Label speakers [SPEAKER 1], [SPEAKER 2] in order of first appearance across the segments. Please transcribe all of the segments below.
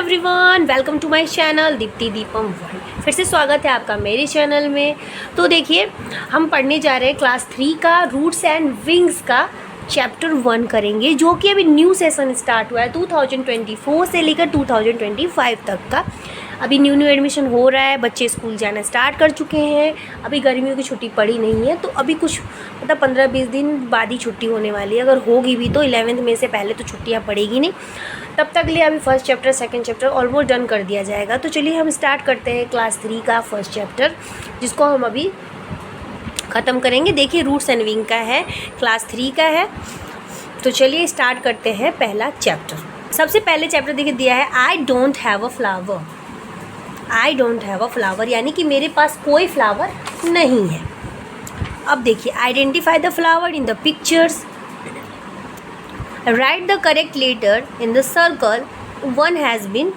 [SPEAKER 1] Everyone, welcome to my channel Deepti Deepam world. फिर से स्वागत है आपका मेरे चैनल में। तो देखिए, हम पढ़ने जा रहे हैं क्लास 3 का रूट्स एंड विंग्स का चैप्टर 1 करेंगे, जो कि अभी न्यू सेशन स्टार्ट हुआ है 2024 से लेकर 2025 तक का। अभी न्यू एडमिशन हो रहा है, बच्चे स्कूल जाना स्टार्ट कर चुके हैं। अभी गर्मियों की छुट्टी पड़ी नहीं है, तो अभी कुछ मतलब 15-20 दिन बाद ही छुट्टी होने वाली है। अगर होगी भी तो 11 मई से पहले तो छुट्टियाँ पड़ेगी नहीं। तब तक लिए अभी first chapter second chapter almost done कर दिया जाएगा। तो चलिए हम स्टार्ट करते हैं क्लास 3 का फर्स्ट चैप्टर, जिसको हम अभी ख़त्म करेंगे। देखिए, रूट्स एंड विंग का है, क्लास 3 का है। तो चलिए स्टार्ट करते हैं पहला चैप्टर। सबसे पहले चैप्टर देखिए दिया है, I don't have a flower. I don't have a flower यानी कि मेरे पास कोई फ्लावर नहीं है। अब देखिए, identify the flower in the pictures, write the correct letter in the circle, one has been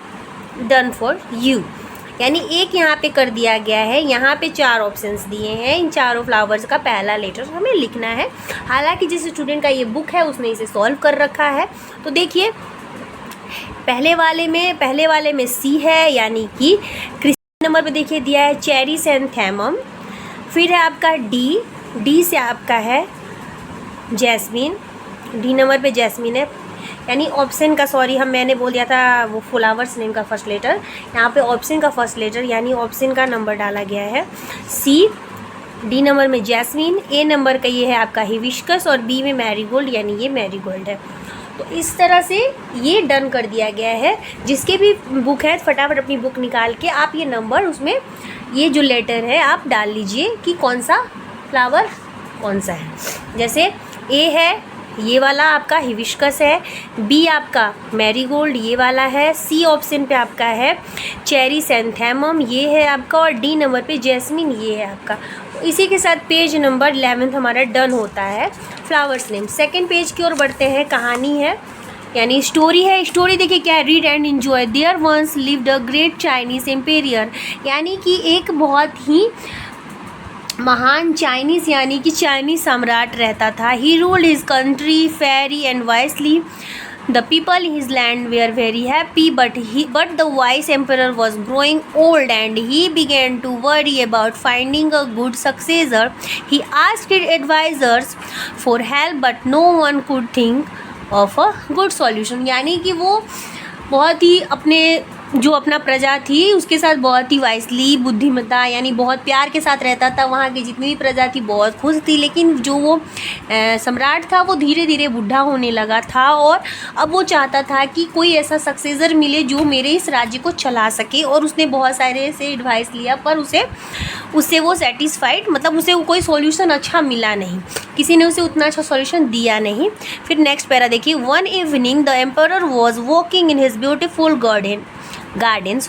[SPEAKER 1] done for you. यानी एक यहाँ पे कर दिया गया है। यहाँ पे 4 ऑप्शंस दिए हैं। इन चारों फ्लावर्स का पहला लेटर हमें लिखना है। हालांकि जिस स्टूडेंट का ये बुक है उसने इसे सॉल्व कर रखा है। तो देखिए, पहले वाले में सी है, यानी कि क्रिस्टी नंबर पे देखिए दिया है चेरिसैंथेमम। फिर है आपका डी से आपका है जैस्मीन, डी नंबर पे जैस्मीन है। यानी ऑप्शन का, मैंने बोल दिया था वो फ्लावर्स नेम का फर्स्ट लेटर, यहाँ पे ऑप्शन का फर्स्ट लेटर यानी ऑप्शन का नंबर डाला गया है सी। डी नंबर में जैस्मीन, ए नंबर का ये है आपका हिबिस्कस और बी में मैरीगोल्ड, यानी ये मैरीगोल्ड है। तो इस तरह से ये डन कर दिया गया है। जिसके भी बुक है फटाफट अपनी बुक निकाल के आप ये नंबर, उसमें ये जो लेटर है आप डाल लीजिए कि कौन सा फ्लावर कौन सा है। जैसे ए है ये वाला आपका हिबिस्कस है, बी आपका मैरीगोल्ड ये वाला है, सी ऑप्शन पे आपका है चेरिसैंथेमम ये है आपका, और डी नंबर पे जैस्मिन ये है आपका। इसी के साथ पेज नंबर 11 हमारा डन होता है फ्लावर्स नेम। सेकंड पेज की ओर बढ़ते हैं। कहानी है यानी स्टोरी है। स्टोरी देखिए क्या है, read and enjoy. There once lived a great Chinese emperor, यानी कि एक बहुत ही महान चाइनीज़ यानी कि चाइनीज़ सम्राट रहता था। He ruled his country fairly and wisely. The people in his land were very happy, but the wise emperor was growing old and he began to worry about finding a good successor. He asked advisers for help, but no one could think of a good solution. यानी कि वो बहुत ही अपना प्रजा थी उसके साथ बहुत ही वाइसली, बुद्धिमत्ता यानी बहुत प्यार के साथ रहता था। वहाँ की जितनी भी प्रजा थी बहुत खुश थी। लेकिन जो वो सम्राट था वो धीरे धीरे बूढ़ा होने लगा था, और अब वो चाहता था कि कोई ऐसा सक्सेसर मिले जो मेरे इस राज्य को चला सके। और उसने बहुत सारे से एडवाइस लिया, पर उससे वो सेटिस्फाइड, मतलब उसे कोई सॉल्यूशन अच्छा मिला नहीं। किसी ने उसे उतना अच्छा सॉल्यूशन दिया नहीं। फिर नेक्स्ट पैरा देखिए, one evening the emperor was walking in his beautiful garden,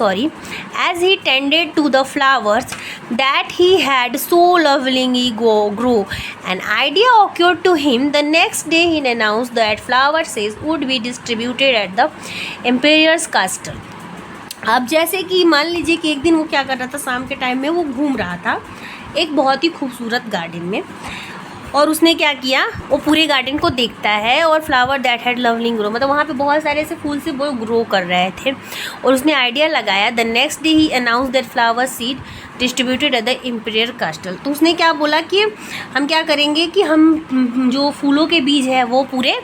[SPEAKER 1] as he tended to the flowers that he had so lovingly grow. An idea occurred to him. The next day he announced that flower seeds would be distributed at the emperor's castle. अब जैसे कि मान लीजिए कि एक दिन वो क्या कर रहा था, शाम के टाइम में वो घूम रहा था एक बहुत ही खूबसूरत गार्डन में, और उसने क्या किया, वो पूरे गार्डन को देखता है और flower that had lovely grow, मतलब वहाँ पे बहुत सारे ऐसे फूल से वो ग्रो कर रहे थे। और उसने आइडिया लगाया, the next day he announce that flower seed distributed at the imperial कास्टल। तो उसने क्या बोला कि हम क्या करेंगे कि हम जो फूलों के बीज है वो पूरे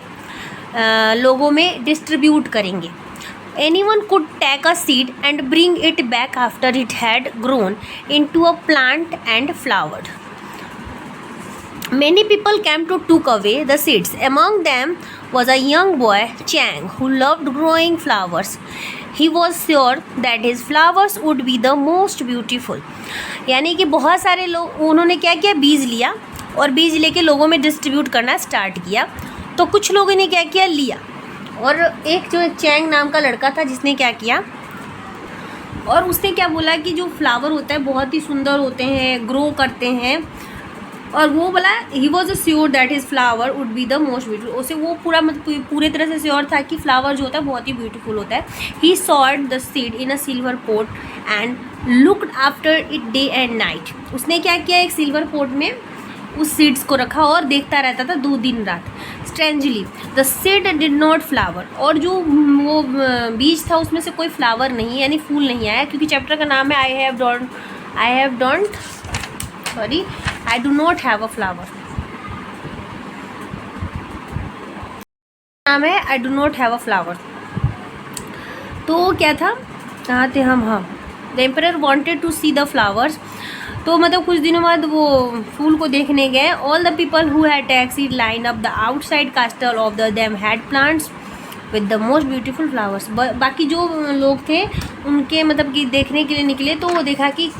[SPEAKER 1] लोगों में डिस्ट्रीब्यूट करेंगे। Anyone could take a seed and bring it back after it had grown into a plant and flowered. Many people came to took away the seeds. Among them was a young boy, Chang, who loved growing flowers. He was sure that his flowers would be the most beautiful. यानी कि बहुत सारे लोग, उन्होंने क्या किया, बीज लिया और बीज लेके लोगों में डिस्ट्रीब्यूट करना स्टार्ट किया। तो कुछ लोगों ने क्या किया, लिया, और एक जो चैंग नाम का लड़का था जिसने क्या किया, और उसने क्या बोला कि जो फ्लावर होता है बहुत ही सुंदर होते हैं, ग्रो करते हैं, और वो बोला he was sure that his flower would be the most beautiful. उसे वो पूरे तरह से श्योर था कि फ्लावर जो होता है बहुत ही ब्यूटीफुल होता है। He sowed the seed in a silver pot and looked after it day and night. उसने क्या किया, एक सिल्वर पोट में उस सीड्स को रखा और देखता रहता था 2 दिन रात। Strangely the seed did not flower, और जो वो बीज था उसमें से कोई फ्लावर नहीं, यानी फूल नहीं आया, क्योंकि चैप्टर का नाम है I do not have a flower, नाम है I do not have a flower. तो क्या था, कहाँ थे हम, हाँ, the emperor wanted to see the flowers, तो मतलब कुछ दिनों बाद वो फूल को देखने गए। All the people who had taxi line up the outside कास्टल of the them had plants with the most beautiful flowers. बाकी जो लोग थे उनके मतलब कि देखने के लिए निकले, तो वो देखा कि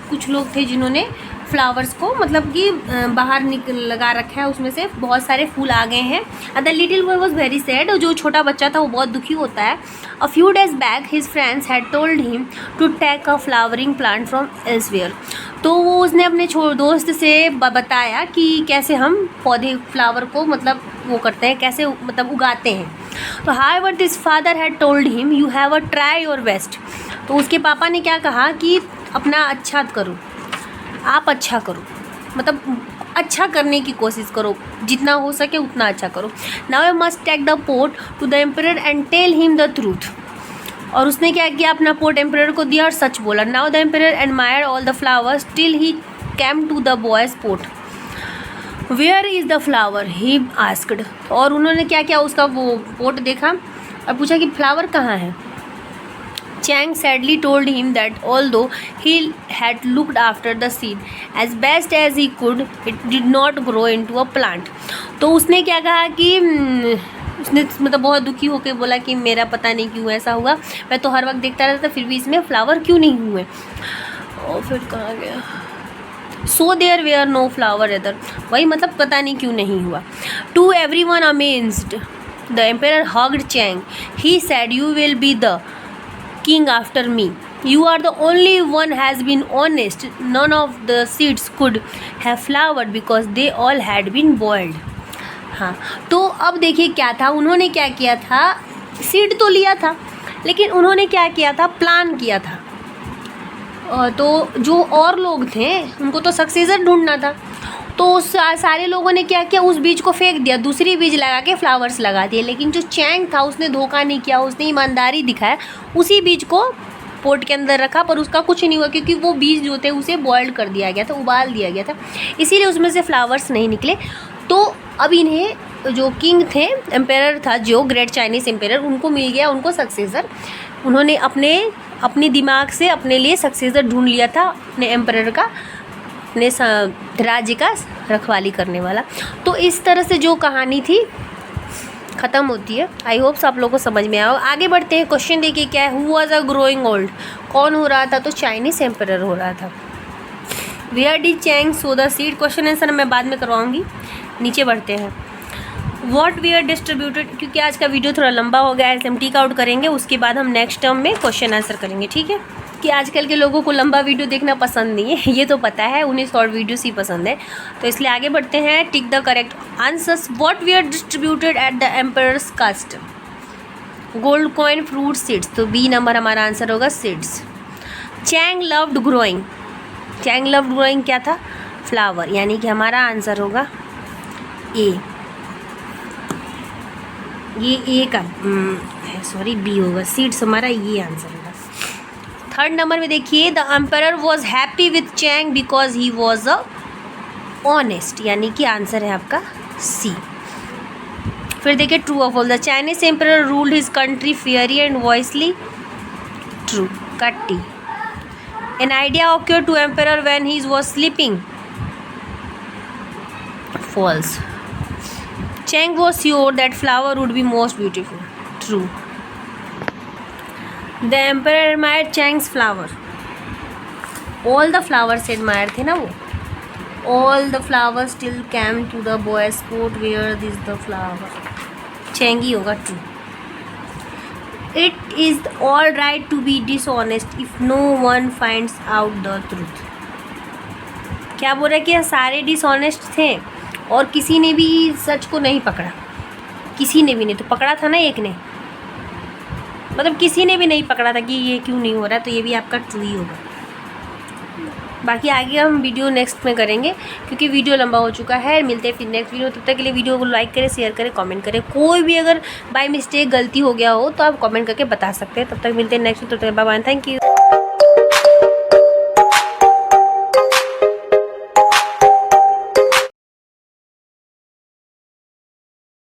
[SPEAKER 1] कुछ लोग थे जिन्होंने फ्लावर्स को मतलब कि बाहर लगा रखा है, उसमें से बहुत सारे फूल आ गए हैं। The little boy was very sad, जो छोटा बच्चा था वो बहुत दुखी होता है। A few days back his friends had told him to take a flowering plant from elsewhere, तो वो उसने अपने दोस्त से बताया कि कैसे हम पौधे फ्लावर को मतलब वो करते हैं, कैसे मतलब उगाते हैं। तो however this father had told him you have a try your best, तो उसके पापा ने क्या कहा कि अपना अच्छा करो, आप अच्छा करो, मतलब अच्छा करने की कोशिश करो, जितना हो सके उतना अच्छा करो। Now you must take the pot to the emperor and tell him the truth, और उसने क्या किया, अपना पोट एम्परर को दिया और सच बोला। Now the emperor admired all the flowers till he came to the boy's pot. Where is the flower he asked, और उन्होंने क्या किया, उसका वो पोट देखा और पूछा कि फ्लावर कहाँ है। Chang sadly told him that although he had looked after the seed as best as he could, it did not grow into a plant. तो उसने क्या कहा कि उसने मतलब बहुत दुखी होकर बोला कि मेरा पता नहीं क्यों ऐसा हुआ, मैं तो हर वक्त देखता रहता फिर भी इसमें फ्लावर क्यों नहीं हुए। और फिर कहाँ गया, so there were no flower other, वही मतलब पता नहीं क्यों नहीं हुआ। To everyone amazed the emperor hugged Chang, he said you will be the king after me, you are the only one has been honest, none of the seeds could have flowered because they all had been boiled। हाँ, तो अब देखिए क्या था, उन्होंने क्या किया था, सीड तो लिया था लेकिन उन्होंने क्या किया था, प्लान किया था। तो जो और लोग थे उनको तो सक्सेसर ढूंढना था, तो सारे लोगों ने क्या किया, उस बीज को फेंक दिया, दूसरी बीज लगा के फ्लावर्स लगा दिए। लेकिन जो चैंग था उसने धोखा नहीं किया, उसने ईमानदारी दिखाया, उसी बीज को पोट के अंदर रखा, पर उसका कुछ नहीं हुआ क्योंकि वो बीज जो थे उसे बॉइल्ड कर दिया गया था, उबाल दिया गया था, इसीलिए उसमें से फ्लावर्स नहीं निकले। तो अब इन्हें जो किंग थे, एम्पेरर था जो ग्रेट चाइनीज़ एम्पेरर, उनको मिल गया उनको सक्सेसर। उन्होंने अपने दिमाग से अपने लिए सक्सेसर ढूंढ लिया था, अपने एम्पेरर का, अपने राज्य का रखवाली करने वाला। तो इस तरह से जो कहानी थी ख़त्म होती है। आई होप्स आप लोगों को समझ में आया। आगे बढ़ते हैं, क्वेश्चन देखिए क्या है, who was a growing old, कौन हो रहा था, तो चाइनीज़ एम्परर हो रहा था। Where did Chang sow the seed, question answer मैं बाद में करवाऊंगी। नीचे बढ़ते हैं, व्हाट वेयर डिस्ट्रीब्यूटेड, क्योंकि आज का वीडियो थोड़ा लंबा हो गया है, हम टिक आउट करेंगे, उसके बाद हम नेक्स्ट टर्म में क्वेश्चन आंसर करेंगे, ठीक है। कि आजकल के लोगों को लंबा वीडियो देखना पसंद नहीं है, ये तो पता है, उन्हें शॉर्ट वीडियोस ही पसंद है, तो इसलिए आगे बढ़ते हैं। Tick the correct answers, what were distributed at the emperor's court, gold coin, fruit, seeds, तो बी नंबर हमारा आंसर होगा seeds. Chang loved growing, Chang loved growing क्या था, फ्लावर, यानी कि हमारा आंसर होगा ए, ये ए का सॉरी बी होगा, सीड्स हमारा ये आंसर होगा। थर्ड नंबर में देखिए, the emperor was happy with Chang because he was a honest, यानी कि आंसर है आपका सी। फिर देखिए true of all, the Chinese emperor ruled his country fairly and wisely, true, कट्टी। An idea occurred to emperor when he was sleeping, false. Chang was sure that flower would be most beautiful, true. The emperor admired Chang's flower. All the flowers admired थे ना वो, all the flowers still came to the boy's court where is the flower, Chang ही होगा, true. It is all right to be dishonest if no one finds out the truth. क्या बोल रहा है कि सारे डिसऑनेस्ट थे और किसी ने भी सच को नहीं पकड़ा, किसी ने भी नहीं, तो पकड़ा था ना एक ने, मतलब किसी ने भी नहीं पकड़ा था कि ये क्यों नहीं हो रहा, तो ये भी आपका ट्रू ही होगा। बाकी आगे हम वीडियो नेक्स्ट में करेंगे क्योंकि वीडियो लंबा हो चुका है। मिलते हैं फिर नेक्स्ट वीडियो, तब तक के लिए वीडियो को लाइक करें, शेयर करें, कमेंट करें। कोई भी अगर बाय मिस्टेक गलती हो गया हो तो आप कमेंट करके बता सकते हैं। तब तक मिलते हैं नेक्स्ट वीडियो, तब तक बाय बाय, थैंक यू।